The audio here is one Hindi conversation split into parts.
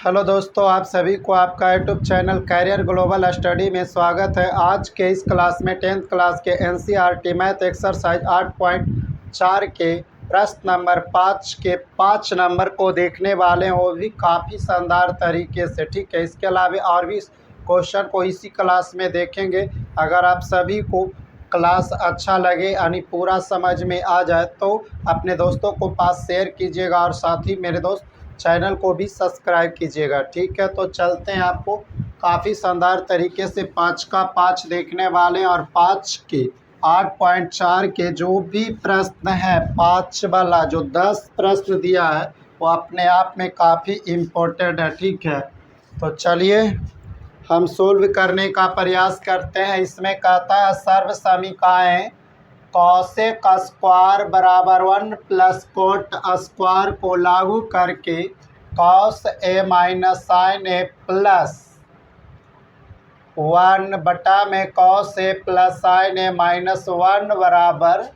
हेलो दोस्तों, आप सभी को आपका YouTube channel Career Global Study में स्वागत है। आज के इस क्लास में 10th क्लास के एनसीईआरटी मैथ एक्सरसाइज 8.4 के प्रश्न नंबर 5 के 5 नंबर को देखने वाले हैं, वो भी काफ़ी शानदार तरीके से। ठीक है, इसके अलावा और भी क्वेश्चन को इसी क्लास में देखेंगे। अगर आप सभी को क्लास अच्छा लगे यानी पूरा समझ में आ जाए तो अपने दोस्तों को पास शेयर कीजिएगा और साथ ही मेरे दोस्त चैनल को भी सब्सक्राइब कीजिएगा। ठीक है, तो चलते हैं। आपको काफ़ी शानदार तरीके से 5 का 5 देखने वाले हैं और 5 के 8.4 के जो भी प्रश्न है, 5 वाला जो 10 प्रश्न दिया है वो अपने आप में काफ़ी इम्पोर्टेंट है। ठीक है, तो चलिए हम सोल्व करने का प्रयास करते हैं। इसमें कहता है सर्व समीकरण कॉसेक स्क्वायर बराबर 1 प्लस कोट स्क्वायर को लागू करके cos A minus sign A plus 1 बटा में cos A plus sign A minus 1 बराबर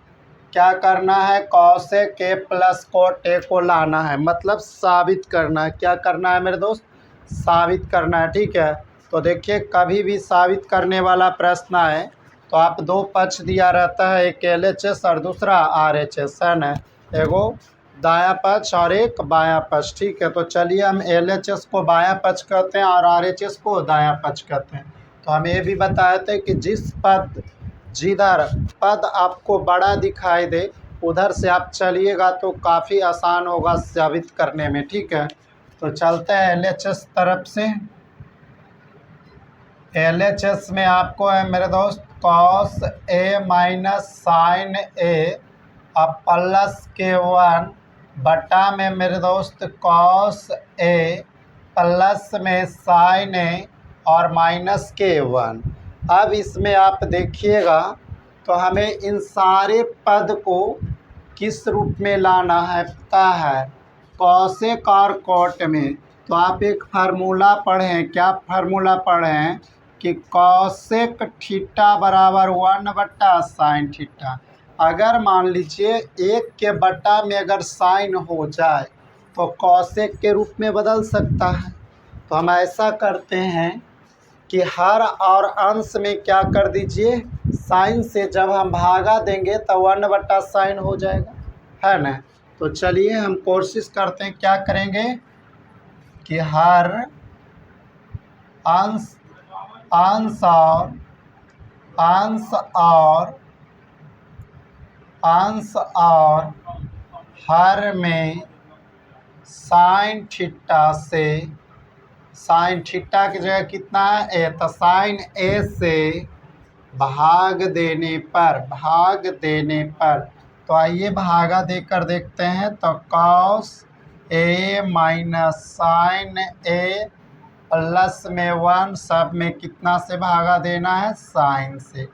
क्या करना है, cosec A plus cot A को लाना है, मतलब साबित करना है। क्या करना है मेरे दोस्त, साबित करना है। ठीक है, तो देखिए कभी भी साबित करने वाला प्रश्न है तो आप दो पक्ष दिया रहता है, एक LHS और दूसरा RHS है ना, एगो दायां पक्ष और एक बायां पक्ष। ठीक है, तो चलिए हम LHS को बायां पक्ष कहते हैं और RHS को दायां पक्ष कहते हैं। तो हम ये भी बताए थे कि जिधर पद आपको बड़ा दिखाई दे उधर से आप चलिएगा तो काफ़ी आसान होगा साबित करने में। ठीक है, तो चलते हैं LHS तरफ से। LHS में आपको है मेरे दोस्त कॉस ए माइनस साइन ए अब प्लस के 1 बटा में मेरे दोस्त कॉस ए प्लस में साइन ए और माइनस के 1। अब इसमें आप देखिएगा तो हमें इन सारे पद को किस रूप में लाना है पता है, कॉसेक और कोट में। तो आप एक फार्मूला पढ़ें, क्या फार्मूला पढ़ें कि कॉसेक थीटा बराबर 1 बटा साइन थीटा। अगर मान लीजिए 1 के बटा में अगर साइन हो जाए तो कॉसेक के रूप में बदल सकता है। तो हम ऐसा करते हैं कि हर और अंश में क्या कर दीजिए, साइन से जब हम भागा देंगे तो 1 बटा साइन हो जाएगा, है ना। तो चलिए हम कोशिश करते हैं, क्या करेंगे कि हर अंश और हर में साइन थीटा से, साइन थीटा की जगह कितना है ए, तो साइन ए से भाग देने पर तो आइए भागा देकर देखते हैं। तो cos A minus sign A plus में 1 सब में कितना से भागा देना है, साइन से।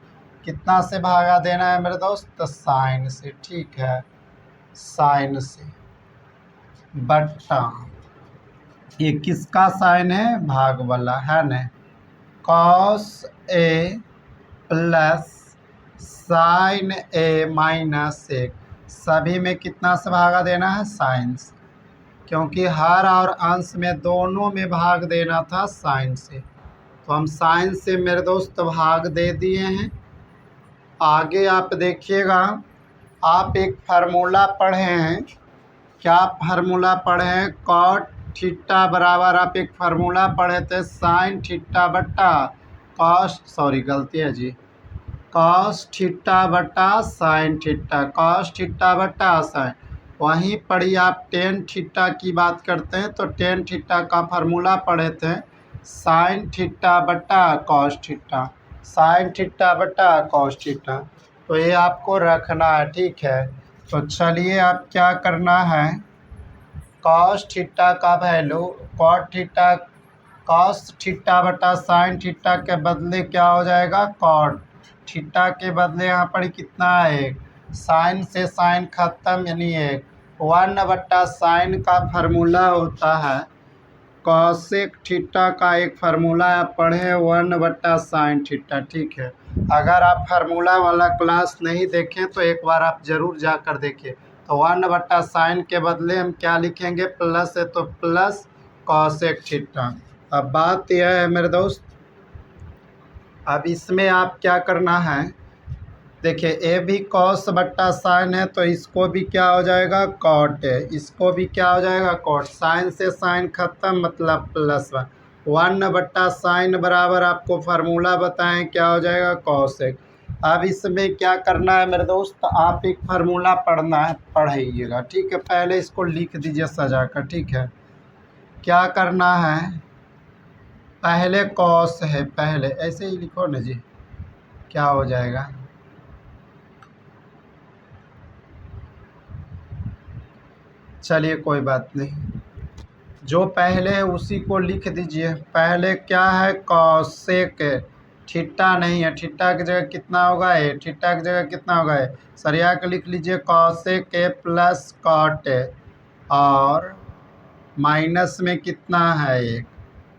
कितना से भागा देना है मेरे दोस्त, तो साइन से। ठीक है, साइन से बटा ये किसका साइन है, भाग वाला, है ना, cos A plus sign A minus 1 सभी में कितना से भागा देना है, साइन से, क्योंकि हर और अंश में दोनों में भाग देना था साइन से। तो हम साइन से मेरे दोस्त भाग दे दिए हैं। आगे आप देखिएगा, आप एक फार्मूला पढ़े हैं, क्या फार्मूला पढ़े हैं, कॉट थीटा बराबर आप एक फार्मूला पढ़े थे साइन थीटा बटा गलती है जी, कॉस थीटा बटा साइन थीटा, कॉस थीटा बटा साइन। वहीं पर ही आप टेन थीटा की बात करते हैं तो टेन थीटा का फार्मूला पढ़े थे साइन थीटा बटा कॉस थीटा, साइन थीटा बटा कॉस थीटा। तो ये आपको रखना है। ठीक है, तो चलिए आप क्या करना है, कॉस थीटा का वैल्यू कॉस थीटा बटा साइन थीटा के बदले क्या हो जाएगा, कॉट थीटा के बदले यहाँ पर कितना है, 1, साइन से साइन खत्म यानी 1, 1 बटा साइन का फार्मूला होता है, कॉसेक थीटा का एक फार्मूला आप पढ़े 1 बटा साइन थीटा। ठीक है, अगर आप फार्मूला वाला क्लास नहीं देखें तो एक बार आप ज़रूर जाकर देखिए। तो 1 बटा साइन के बदले हम क्या लिखेंगे, प्लस है तो प्लस कॉसेक थीटा। अब बात यह है मेरे दोस्त, अब इसमें आप क्या करना है, देखिए ए भी कॉस बट्टा साइन है तो इसको भी क्या हो जाएगा कॉट है, इसको भी क्या हो जाएगा कॉट। साइन से साइन खत्म मतलब प्लस वन, वन बट्टा साइन बराबर आपको फार्मूला बताएं क्या हो जाएगा कॉसेक। अब इसमें क्या करना है मेरे दोस्त, आप एक फार्मूला पढ़ना है, पढ़ाइएगा ठीक है। पहले इसको लिख दीजिए सजा कर, ठीक है। क्या करना है, पहले कॉस है, पहले ऐसे ही लिखो ना जी, क्या हो जाएगा, चलिए कोई बात नहीं, जो पहले है उसी को लिख दीजिए। पहले क्या है कॉसेक, थीटा नहीं है, थीटा की जगह कितना होगा ए, थीटा की जगह कितना होगा ए, सरिया के लिख लीजिए cosec A plus cot A, और माइनस में कितना है एक,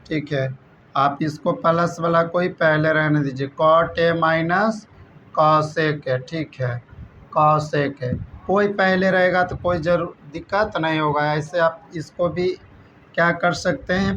ठीक है। आप इसको प्लस वाला कोई पहले रहने दीजिए, कॉट ए माइनस कॉसेक है, ठीक है, कॉसेक है। कोई पहले रहेगा तो कोई जरूर दिक्कत नहीं होगा। ऐसे आप इसको भी क्या कर सकते हैं,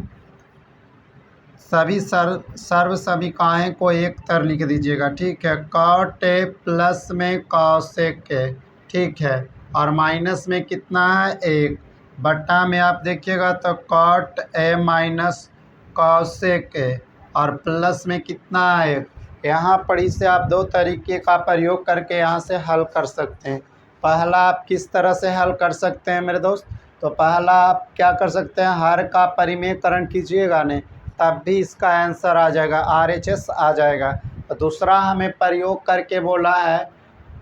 सभी सर्व समीकाएँ को एक तर लिख दीजिएगा, ठीक है। कॉट ए प्लस में कॉसेक ए, ठीक है, और माइनस में कितना है एक, बट्टा में आप देखिएगा तो cot A minus cosec A, और प्लस में कितना है एक। यहाँ पर इसे आप दो तरीके का प्रयोग करके यहाँ से हल कर सकते हैं। पहला आप किस तरह से हल कर सकते हैं मेरे दोस्त, तो पहला आप क्या कर सकते हैं, हर का परिमेयकरण कीजिएगा ने, तब भी इसका आंसर आ जाएगा, RHS आ जाएगा। तो दूसरा हमें प्रयोग करके बोला है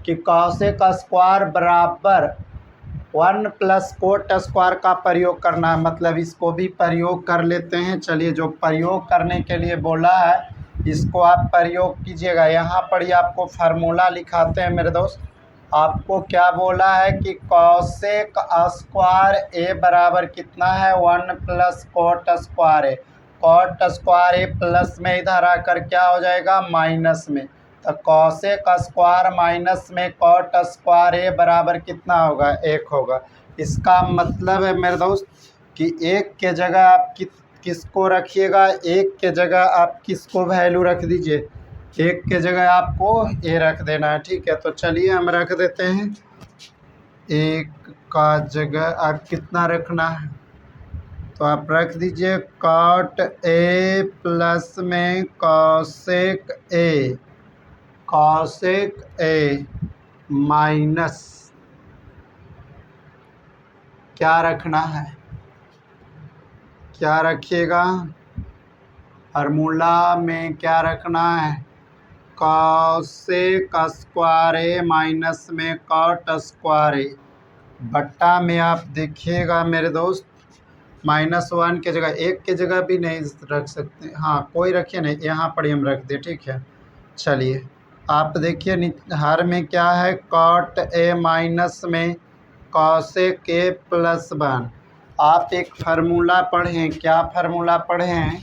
कि कॉसेक स्क्वायर बराबर वन प्लस कोट स्क्वायर का प्रयोग करना है, मतलब इसको भी प्रयोग कर लेते हैं। चलिए, जो प्रयोग करने के लिए बोला है इसको आप प्रयोग कीजिएगा। यहाँ पर ही आपको फार्मूला लिखाते हैं मेरे दोस्त। आपको क्या बोला है कि कॉसेक स्क्वायर ए बराबर कितना है, वन प्लस कोट स्क्वायर ए, कॉट स्क्वायर ए प्लस में इधर आकर क्या हो जाएगा माइनस में, तो कॉसेक स्क्वायर माइनस में कॉट स्क्वायर ए बराबर कितना होगा एक होगा। इसका मतलब है मेरे दोस्त कि एक के जगह आप किसको रखिएगा, एक के जगह आप किसको वैल्यू रख दीजिए, एक के जगह आपको ए रख देना है, ठीक है। तो चलिए हम रख देते हैं, एक का जगह आप कितना रखना है, तो आप रख दीजिए कॉट ए प्लस में cosec A, cosec A minus क्या रखना है, क्या रखिएगा फार्मूला में, क्या रखना है कॉसेक स्क्वायर ए माइनस में कॉट स्क्वायर ए, बट्टा में आप देखिएगा मेरे दोस्त माइनस वन के जगह, एक के जगह भी नहीं रख सकते, हाँ कोई रखिए नहीं, यहाँ पर हम रख दें, ठीक है। चलिए आप देखिए हर में क्या है, कॉट ए माइनस में कॉसेक ए प्लस वन। आप एक फार्मूला पढ़ें, क्या फार्मूला पढ़ें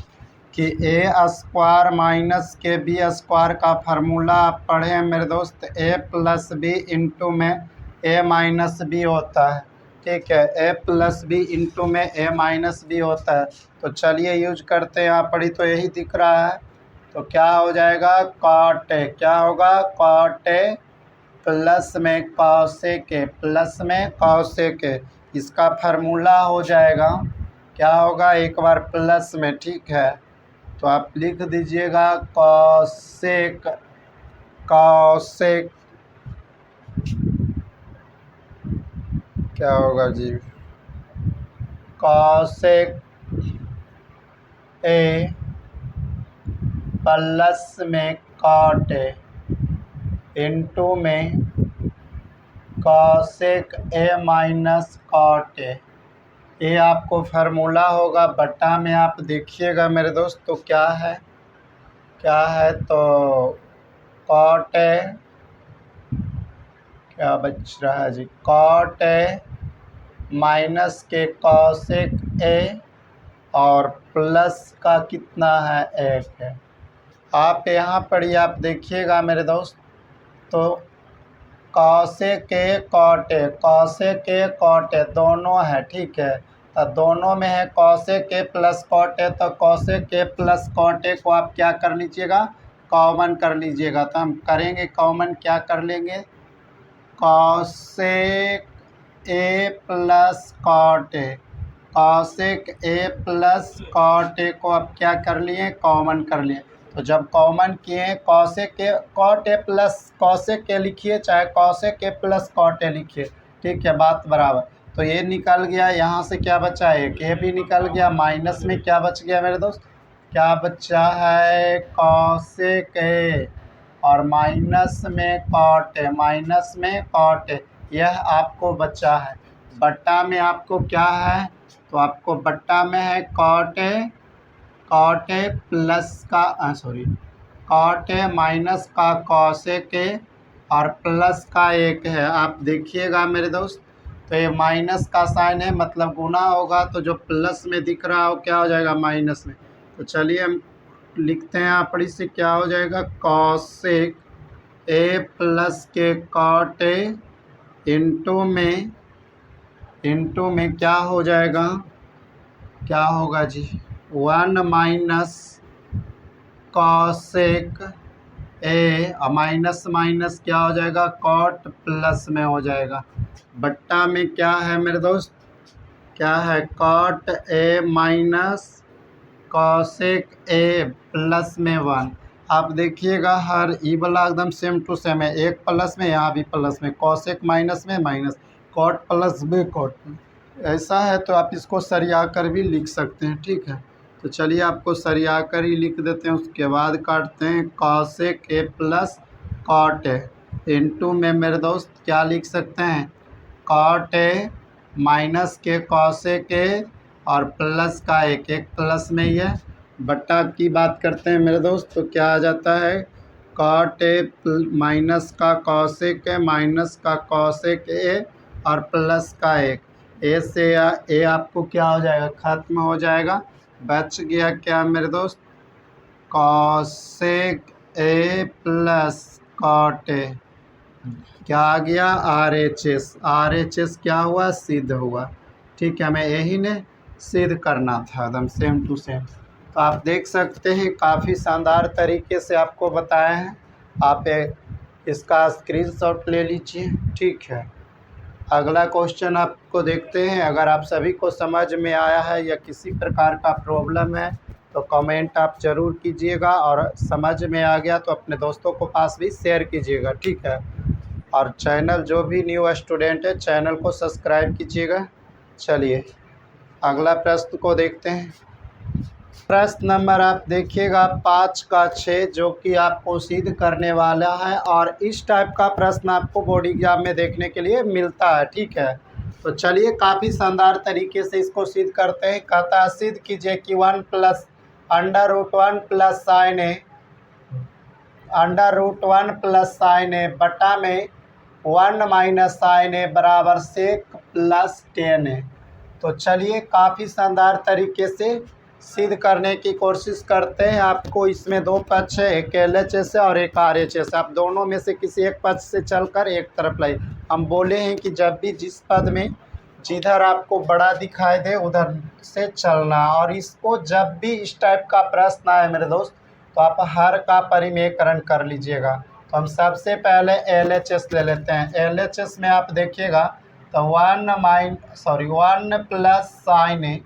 कि ए स्क्वायर माइनस के बी स्क्वायर का फार्मूला आप पढ़ें मेरे दोस्त, ए प्लस बी इंटू में ए माइनस बी होता है, ठीक है, ए प्लस बी इंटू में ए माइनस बी होता है। तो चलिए यूज करते हैं, यहाँ पढ़ी तो यही दिख रहा है, तो क्या हो जाएगा कॉट ए, क्या होगा कॉट ए प्लस में कॉसेक ए, प्लस में कॉसेक ए, इसका फार्मूला हो जाएगा क्या होगा, एक बार प्लस में, ठीक है। तो आप लिख दीजिएगा कॉसेक, कॉसेक क्या होगा जी, कॉसेक ए प्लस में कॉट ए इंटू में cosec A minus cot A, ये आपको फार्मूला होगा। बट्टा में आप देखिएगा मेरे दोस्त तो क्या है, क्या है तो कॉट ए, क्या बच रहा है जी, कॉट ए माइनस के कॉसेक ए, और प्लस का कितना है एक है। आप यहाँ पर ही आप देखिएगा मेरे दोस्त, तो cosec A cot A, cosec A cot a दोनों है, ठीक है। तो दोनों में है cosec A plus cot a, तो कॉसेक ए प्लस कॉट ए को आप क्या कर लीजिएगा, कॉमन कर लीजिएगा। तो हम करेंगे कॉमन, क्या कर लेंगे, कॉसेक ए प्लस कॉट ए, कॉसेक ए प्लस कॉट ए को आप क्या कर लिए, कॉमन कर लिए। तो जब कॉमन किए cosec A cot A plus cosec A लिखिए, चाहे cosec A plus cot A लिखिए, ठीक है, बात बराबर। तो ये निकल गया, यहाँ से क्या बचा, एक ए भी निकल गया। माइनस में क्या बच गया मेरे दोस्त, क्या बचा है, कॉसेक ए, और माइनस में कॉट ए, माइनस में कॉट ए, यह आपको बचा है। बट्टा में आपको क्या है, तो आपको बट्टा में है कॉट ए प्लस का सॉरी कॉट ए माइनस का कॉसेक ए और प्लस का एक है। आप देखिएगा मेरे दोस्त, तो ये माइनस का साइन है, मतलब गुना होगा, तो जो प्लस में दिख रहा हो क्या हो जाएगा, माइनस में। तो चलिए हम लिखते हैं आपड़ी से, क्या हो जाएगा, कॉसेक ए प्लस के कॉट ए इंटू में क्या हो जाएगा, क्या होगा जी, 1 माइनस कॉसेक ए, और माइनस माइनस क्या हो जाएगा, कॉट प्लस में हो जाएगा। बट्टा में क्या है मेरे दोस्त, क्या है, cot A minus cosec A plus में 1। आप देखिएगा हर ई वाला एकदम सेम टू सेम है, एक प्लस में, यहाँ भी प्लस में, कॉसेक माइनस में माइनस, कॉट प्लस में कॉट, ऐसा है। तो आप इसको सरिया कर भी लिख सकते हैं, ठीक है। तो चलिए आपको सरिया कर ही लिख देते हैं, उसके बाद काटते हैं, cosec A plus cot A into में मेरे दोस्त क्या लिख सकते हैं, कॉट ए माइनस के कॉसेक ए और प्लस का एक प्लस में ही है। बट्टा की बात करते हैं मेरे दोस्त, तो क्या आ जाता है, कॉट ए माइनस का कॉसेक ए माइनस का कॉसेक ए और प्लस का एक, ए से ए आपको क्या हो जाएगा, खत्म हो जाएगा। बच गया क्या मेरे दोस्त, cosec A plus cot A, क्या आ गया, RHS क्या हुआ, सिद्ध हुआ, ठीक है। हमें यही ने सिद्ध करना था, एकदम सेम टू सेम। तो आप देख सकते हैं काफ़ी शानदार तरीके से आपको बताए हैं, आप इसका स्क्रीनशॉट ले लीजिए, ठीक है। अगला क्वेश्चन आपको देखते हैं। अगर आप सभी को समझ में आया है या किसी प्रकार का प्रॉब्लम है तो कमेंट आप ज़रूर कीजिएगा, और समझ में आ गया तो अपने दोस्तों को पास भी शेयर कीजिएगा, ठीक है। और चैनल जो भी न्यू स्टूडेंट है चैनल को सब्सक्राइब कीजिएगा। चलिए अगला प्रश्न को देखते हैं। प्रश्न नंबर आप देखिएगा 5 का 6, जो कि आपको सिद्ध करने वाला है, और इस टाइप का प्रश्न आपको बोर्ड एग्जाम में देखने के लिए मिलता है, ठीक है। तो चलिए काफ़ी शानदार तरीके से इसको सिद्ध करते हैं। कहता है सिद्ध कीजिए कि 1 प्लस √1 प्लस साइन ए, √1 प्लस साइन ए बटा में 1 माइनस साइन ए बराबर सेक प्लस 10 है। तो चलिए काफ़ी शानदार तरीके से सिद्ध करने की कोशिश करते हैं। आपको इसमें दो पक्ष है, एक LHS है और एक RHS। आप दोनों में से किसी एक पक्ष से चलकर एक तरफ लाइए। हम बोले हैं कि जब भी जिस पद में जिधर आपको बड़ा दिखाई दे उधर से चलना, और इसको जब भी इस टाइप का प्रश्न आए मेरे दोस्त तो आप हर का परिमेयकरण कर लीजिएगा। तो हम सबसे पहले LHS ले लेते हैं। LHS में आप देखिएगा तो 1 प्लस साइन ए,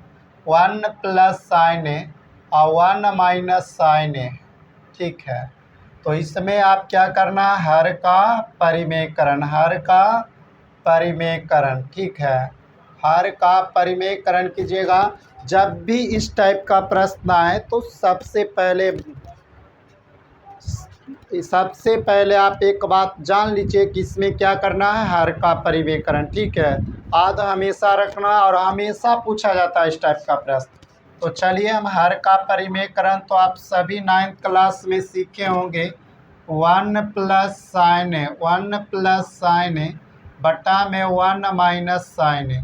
1 प्लस साइन ए और 1 माइनस साइन ए, ठीक है। तो इसमें आप क्या करना है, हर का परिमेयकरण, ठीक है। हर का परिमेयकरण कीजिएगा। जब भी इस टाइप का प्रश्न आए तो सबसे पहले आप एक बात जान लीजिए कि इसमें क्या करना है, हर का परिमेयकरण, ठीक है। आद हमेशा रखना, और हमेशा पूछा जाता है इस टाइप का प्रश्न। तो चलिए हम हर का परिमेयकरण तो आप सभी 9th क्लास में सीखे होंगे। 1 प्लस साइन ए बटा में 1 माइनस साइन ए।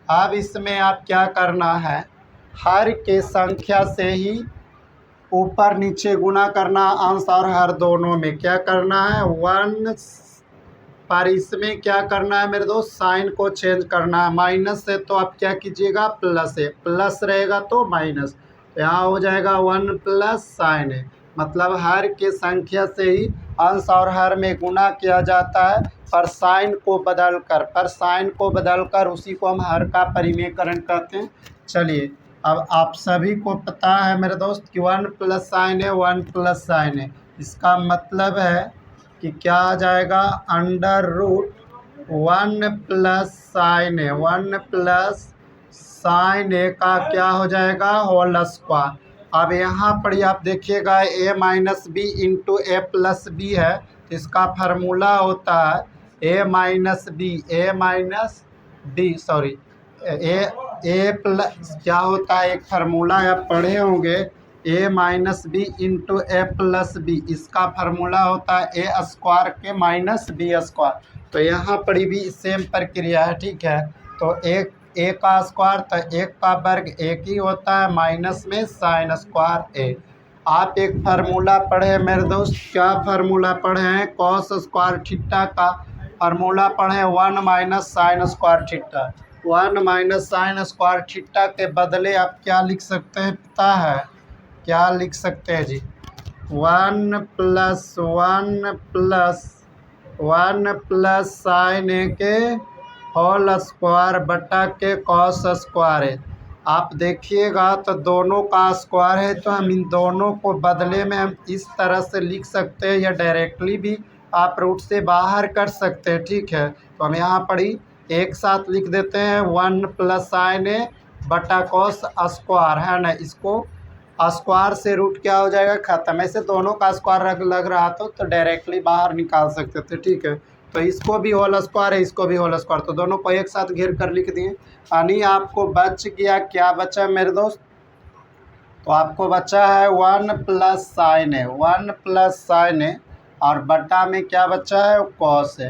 अब इसमें आप क्या करना है, हर के संख्या से ही ऊपर नीचे गुना करना, अंश और हर दोनों में क्या करना है, 1 पर इसमें क्या करना है मेरे दोस्त, साइन को चेंज करना है। माइनस है तो आप क्या कीजिएगा, प्लस है, प्लस रहेगा तो माइनस, तो यहाँ हो जाएगा 1 प्लस साइन है। मतलब हर के संख्या से ही अंश और हर में गुना किया जाता है, पर साइन को बदलकर उसी को हम हर का परिमेयकरण कहते हैं। चलिए, अब आप सभी को पता है मेरे दोस्त कि 1 प्लस साइन है, 1 प्लस साइन है। इसका मतलब है कि क्या आ जाएगा, अंडर रूट 1 प्लस साइन है, 1 प्लस साइन ए का क्या हो जाएगा, होल स्क्वायर। अब यहाँ पर ही आप देखिएगा ए माइनस बी इंटू ए प्लस बी है, तो इसका फार्मूला होता है ए माइनस बी सॉरी ए प्लस क्या होता है, एक फार्मूला आप पढ़े होंगे, ए माइनस बी इंटू ए प्लस बी। इसका फार्मूला होता है ए स्क्वायर के माइनस बी स्क्वायर। तो यहाँ पर भी सेम प्रक्रिया है, ठीक है। तो एक ए का स्क्वायर, तो एक का वर्ग एक ही होता है, माइनस में साइन स्क्वायर ए। आप एक फार्मूला पढ़े मेरे दोस्त, क्या फार्मूला पढ़े हैं, कॉस स्क्वायर थीटा का फार्मूला पढ़े 1 minus sine square theta. 1 minus sine square theta के बदले आप क्या लिख सकते हैं, पता है क्या लिख सकते हैं जी, 1 प्लस साइन ए के होल स्क्वायर बटा के कॉस स्क्वायर है। आप देखिएगा तो दोनों का स्क्वायर है, तो हम इन दोनों को बदले में हम इस तरह से लिख सकते हैं, या डायरेक्टली भी आप रूट से बाहर कर सकते हैं, ठीक है। तो हम यहाँ पर ही एक साथ लिख देते हैं 1 प्लस साइन ए बटा कॉस स्क्वायर, है ना। इसको स्क्वायर से रूट क्या हो जाएगा, खत्म। ऐसे दोनों का स्क्वायर लग रहा तो डायरेक्टली बाहर निकाल सकते थे, ठीक है। तो इसको भी होल स्क्वायर है, इसको भी होल स्क्वायर, तो दोनों को एक साथ घेर कर लिख दिए। यानी आपको बच गया, क्या बचा मेरे दोस्त, तो आपको बचा है 1 प्लस साइन है, 1 प्लस साइन है, और बटा में क्या बचा है, कॉस है।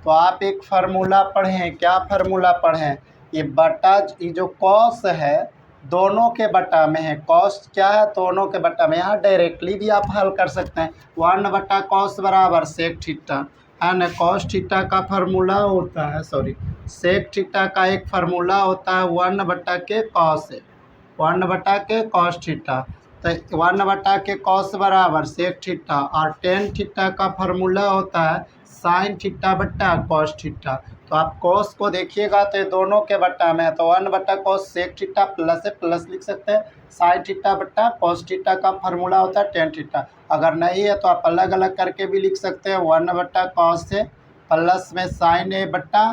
तो आप एक फार्मूला पढ़ें, क्या फार्मूला पढ़ें, ये बटा, ये जो कॉस है दोनों के बटा में है, कॉस क्या है, दोनों के बटा में। यहाँ डायरेक्टली भी आप हल कर सकते हैं, 1 बटा कॉस बराबर सेक थीटा, है ना। कॉस थीटा का फार्मूला होता है, सॉरी सेक थीटा का एक फार्मूला होता है 1 बटा के कॉस है, 1 बटा के कॉस थीटा। तो 1 बटा के कॉस बराबर सेक थीटा, और टेन थीटा का फार्मूला होता है साइन थीटा बटा कॉस थीटा। तो आप कॉस को देखिएगा तो ये दोनों के बटा में है, तो 1 बटा कॉस सेक थीटा प्लस है, प्लस लिख सकते हैं, साइन थीटा बटा कॉस थीटा का फार्मूला होता है टेन थीटा। अगर नहीं है तो आप अलग अलग करके भी लिख सकते हैं, 1 बटा कॉस है प्लस में साइन ए बटा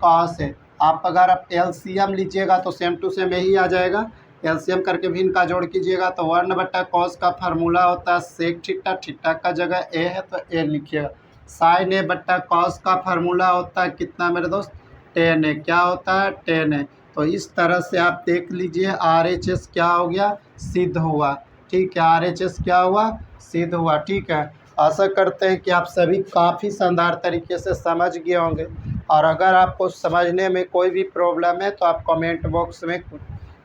कॉस है। आप अगर आप एलसीएम लीजिएगा तो सेम टू सेम यही आ जाएगा, एलसीएम करके भी इनका जोड़ कीजिएगा, तो 1 बटा कॉस का फार्मूला होता है सेक थीटा, थीटा का जगह ए है तो ए लिखिएगा। साइन ए बटा कॉस का फार्मूला होता है कितना मेरे दोस्त, टेन है, क्या होता है, टेन है। तो इस तरह से आप देख लीजिए RHS क्या हो गया, सिद्ध हुआ, ठीक है। RHS क्या हुआ, सिद्ध हुआ, ठीक है। आशा करते हैं कि आप सभी काफ़ी शानदार तरीके से समझ गए होंगे, और अगर आपको समझने में कोई भी प्रॉब्लम है तो आप कमेंट बॉक्स में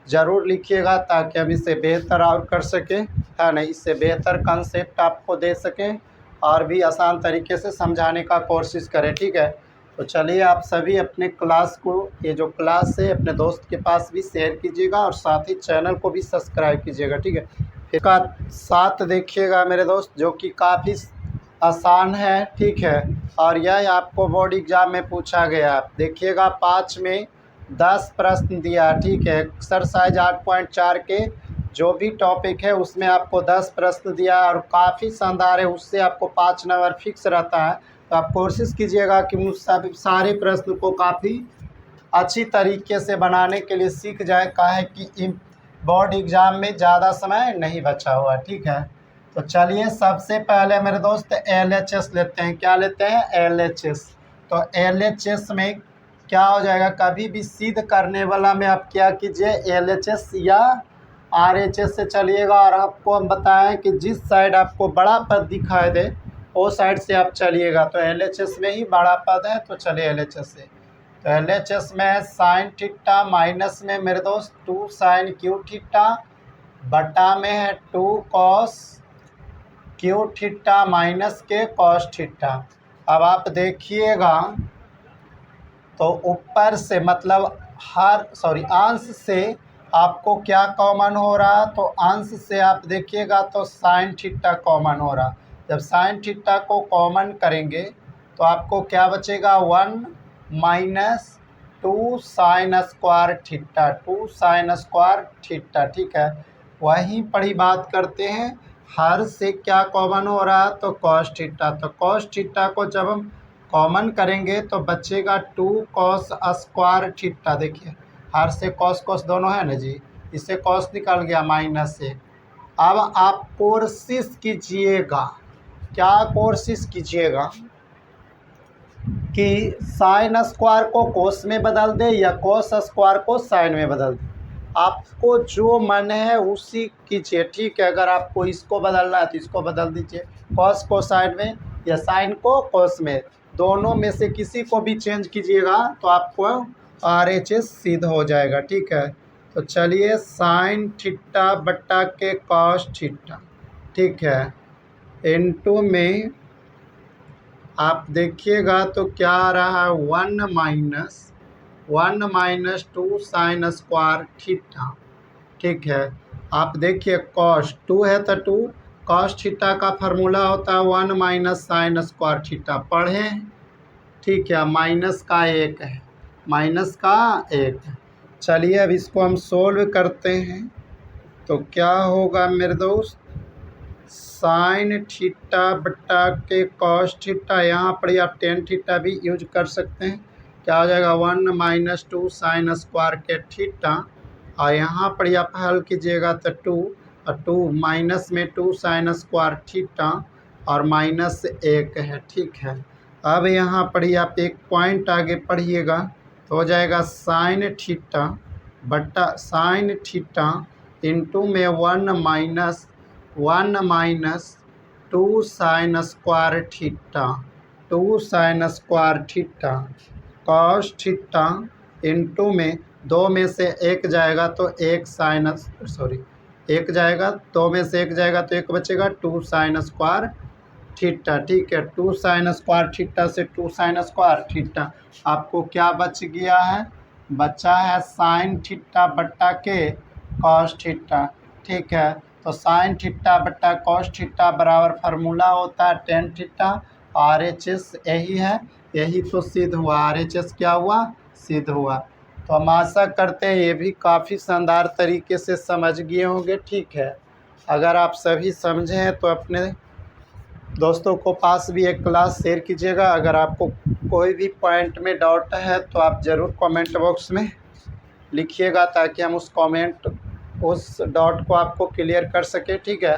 ज़रूर लिखिएगा, ताकि हम इससे बेहतर और कर सकें, है ना, इससे बेहतर कंसेप्ट आपको दे सकें और भी आसान तरीके से समझाने का कोशिश करें, ठीक है। तो चलिए, आप सभी अपने क्लास को, ये जो क्लास है, अपने दोस्त के पास भी शेयर कीजिएगा, और साथ ही चैनल को भी सब्सक्राइब कीजिएगा, ठीक है। फिर का साथ देखिएगा मेरे दोस्त, जो कि काफ़ी आसान है, ठीक है। और यह आपको बोर्ड एग्ज़ाम में पूछा गया, देखिएगा 5 में 10 प्रश्न दिया, ठीक है। एक्सरसाइज 8.4 के जो भी टॉपिक है उसमें आपको 10 प्रश्न दिया, और काफ़ी शानदार है, उससे आपको 5 नंबर फिक्स रहता है। तो आप कोशिश कीजिएगा कि मुझ सारे प्रश्न को काफ़ी अच्छी तरीके से बनाने के लिए सीख जाए, काहे कि बोर्ड एग्ज़ाम में ज़्यादा समय नहीं बचा हुआ, ठीक है। तो चलिए, सबसे पहले मेरे दोस्त LHS लेते हैं, क्या लेते हैं, LHS। तो LHS में क्या हो जाएगा, कभी भी सिद्ध करने वाला में आप क्या कीजिए, LHS या RHS से चलिएगा, और आपको हम बताएं कि जिस साइड आपको बड़ा पद दिखाई दे वो साइड से आप चलिएगा। तो LHS में ही बड़ा पद है, तो चलिए LHS से। तो LHS में है साइन थीटा, माइनस में मेरे दोस्त 2 साइन क्यू थीटा, बटा में है 2 कॉस क्यू थीटा माइनस के कॉस थीटा। अब आप देखिएगा तो ऊपर से मतलब अंश से आपको क्या कॉमन हो रहा, तो अंश से आप देखिएगा तो साइन थीटा कॉमन हो रहा। जब साइन थीटा को कॉमन करेंगे तो आपको क्या बचेगा, 1 minus 2 sine square theta, 2 sine square theta. ठीक है, वहीं पर ही बात करते हैं हर से क्या कॉमन हो रहा, तो कॉस थीटा। तो कॉस थीटा को जब हम कॉमन करेंगे तो बचेगा 2 कॉस स्क्वायर थीटा। देखिए हर से कॉस कॉस दोनों है ना जी, इससे कॉस निकल गया -1। अब आप कोशिश कीजिएगा, क्या कोशिश कीजिएगा कि साइन स्क्वायर को कोस में बदल दे या कोस स्क्वायर को साइन में बदल दे। आपको जो मन है उसी कीजिए। ठीक है, अगर आपको इसको बदलना है तो इसको बदल दीजिए कॉस को साइन में या साइन को कॉस में, दोनों में से किसी को भी चेंज कीजिएगा तो आपको RHS सिद्ध हो जाएगा। ठीक है, तो चलिए साइन थीटा बट्टा के कॉस थीटा, ठीक है, इनटू में आप देखिएगा तो क्या आ रहा है, 1 माइनस 2 साइन स्क्वायर थीटा। ठीक है, आप देखिए कॉस 2 है तो 2 कॉस थीटा का फार्मूला होता है 1 माइनस साइन स्क्वायर थीटा, पढ़ें। ठीक है, माइनस का 1 है, माइनस का 1 है। चलिए अब इसको हम सोल्व करते हैं तो क्या होगा मेरे दोस्त, साइन थीटा बट्टा के कॉस थीटा, यहाँ पर आप टेन थीटा भी यूज कर सकते हैं। क्या हो जाएगा, 1 माइनस 2 साइन स्क्वायर के थीटा, और यहाँ पर आप हल कीजिएगा तो 2 और 2 माइनस में 2 साइन स्क्वायर थीटा और -1 है। ठीक है, अब यहाँ पर आप एक पॉइंट आगे पढ़िएगा तो हो जाएगा साइन थीटा बट्टा साइन थीटा इंटू में 1 minus 2 sine square theta, 2 sine square theta cos theta into में 2 में से 1 जाएगा तो 1 साइन, सॉरी 1 जाएगा, 2 में से 1 जाएगा तो 1 बचेगा, 2 साइन स्क्वायर थीटा। ठीक है, 2 साइन स्क्वायर थीटा से 2 साइन स्क्वायर थीटा आपको क्या बच गया है, बचा है साइन थीटा बट्टा के कॉस थीटा। ठीक है, तो साइन थीटा बट्टा कॉस थीटा बराबर फार्मूला होता है टेन थीटा। RHS यही है, यही तो सिद्ध हुआ, RHS क्या हुआ, सिद्ध हुआ। तो हम आशा करते हैं ये भी काफ़ी शानदार तरीके से समझ गए होंगे। ठीक है, अगर आप सभी समझे हैं तो अपने दोस्तों को पास भी एक क्लास शेयर कीजिएगा। अगर आपको कोई भी पॉइंट में डाउट है तो आप ज़रूर कमेंट बॉक्स में लिखिएगा ताकि हम उस डाउट को आपको क्लियर कर सकें। ठीक है।